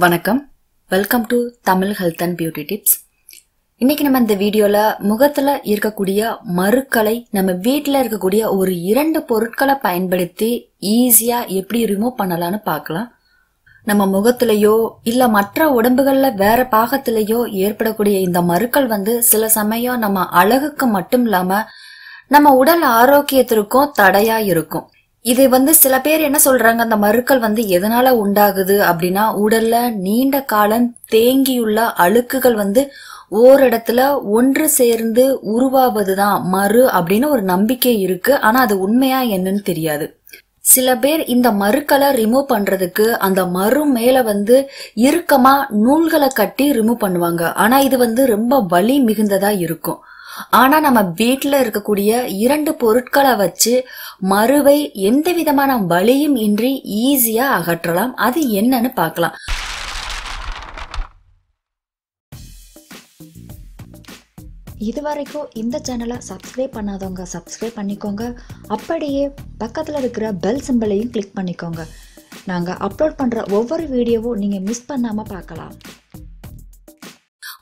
வணக்கம், welcome to Tamil health and beauty tips. இன்னைக்கு நம்ம இந்த வீடியோல முகத்துல இருக்கக்கூடிய மருக்களை நம்ம வீட்டுல இருக்கக்கூடிய ஒரு 2 பொருட்களை பயன்படுத்தி ஈஸியா எப்படி ரிமூவ் பண்ணலாம்னு பார்க்கலாம். நம்ம முகத்திலேயோ இல்ல மற்ற உடம்புகள்ல வேற பாகத்திலேயோ ஏற்படக்கூடிய இந்த மருக்கள் சில சமயம் நம்ம அழகுக்கு மட்டும் இல்லாம நம்ம உடல் ஆரோக்கியத்திற்கும் தடையா இருக்கும். இது சில பேர் என்ன சொல்றாங்க, அந்த மருக்கள் எதனால உண்டாகுது அப்படின்னா, உடல்ல நீண்ட காலம் தேங்கியுள்ள அழுக்குகள் ஓரிடத்துல ஒன்று சேர்ந்து உருவாவதுதான் மரு அப்படின்னு ஒரு நம்பிக்கை இருக்கு. ஆனா அது உண்மையா என்னன்னு தெரியாது. சில பேர் இந்த மருக்களை ரிமூவ் பண்றதுக்கு அந்த மரு மேல இறுக்கமா நூல்களை கட்டி ரிமூவ் பண்ணுவாங்க. ஆனா இது ரொம்ப வலி மிகுந்ததா இருக்கும். ஆனா நம்ம வீட்டுல இருக்கக்கூடிய 2 பொருட்களை வச்சு மருவை எந்த விதமான வலியும் இன்றி ஈஸியா அகற்றலாம். அது என்னன்னு பார்க்கலாம். இதுவரைக்கும் இந்த சேனலை சப்ஸ்கிரைப் பண்ணாதவங்க சப்ஸ்கிரைப் பண்ணிக்கோங்க. அப்படியே பக்கத்துல இருக்கிற பெல் சிம்பலையும் கிளிக் பண்ணிக்கோங்க. நாங்க அப்லோட் பண்ற ஒவ்வொரு வீடியோவும் நீங்க மிஸ் பண்ணாம பார்க்கலாம்.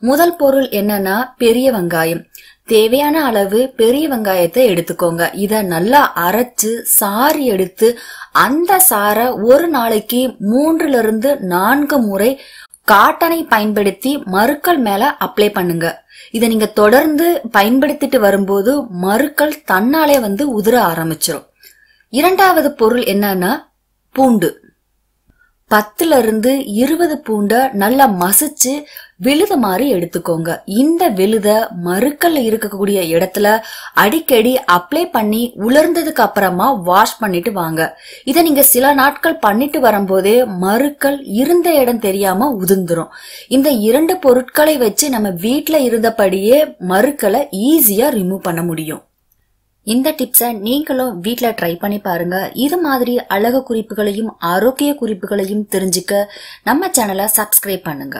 முதல் பொருள் என்னன்னா, பெரிய வெங்காயம். தேவையான அளவு பெரிய வெங்காயத்தை எடுத்துக்கோங்க. இத நல்லா அரைச்சு சாறு எடுத்து அந்த சாரை ஒரு நாளைக்கு 3 to 4 முறை காட்டனை பயன்படுத்தி மருக்கள் மேல அப்ளை பண்ணுங்க. இத நீங்க தொடர்ந்து பயன்படுத்திட்டு வரும்போது மருக்கள் தன்னாலே உதிர ஆரம்பிச்சிரும். இரண்டாவது பொருள் என்னன்னா, பூண்டு. 10 to 20 பூண்டை நல்லா மசிச்சு விழுத மாதிரி எடுத்துக்கோங்க. இந்த விழுத மருக்கல்ல இருக்கக்கூடிய இடத்துல அடிக்கடி அப்ளை பண்ணி உலர்ந்ததுக்கு அப்புறமா வாஷ் பண்ணிட்டு வாங்க. இத நீங்க சில நாட்கள் பண்ணிட்டு வரும்போதே மருக்கள் இருந்த இடம் தெரியாம உதிர்ந்துரும். இந்த 2 பொருட்களை வச்சு நம்ம வீட்டுல இருந்தபடியே மருக்களை ஈஸியா ரிமூவ் பண்ண முடியும். இந்த டிப்ஸை நீங்களும் வீட்ல ட்ரை பண்ணி பாருங்க. இது மாதிரி அழகு குறிப்புகளையும் ஆரோக்கிய குறிப்புகளையும் தெரிஞ்சுக்க நம்ம சேனலை சப்ஸ்கிரைப் பண்ணுங்க.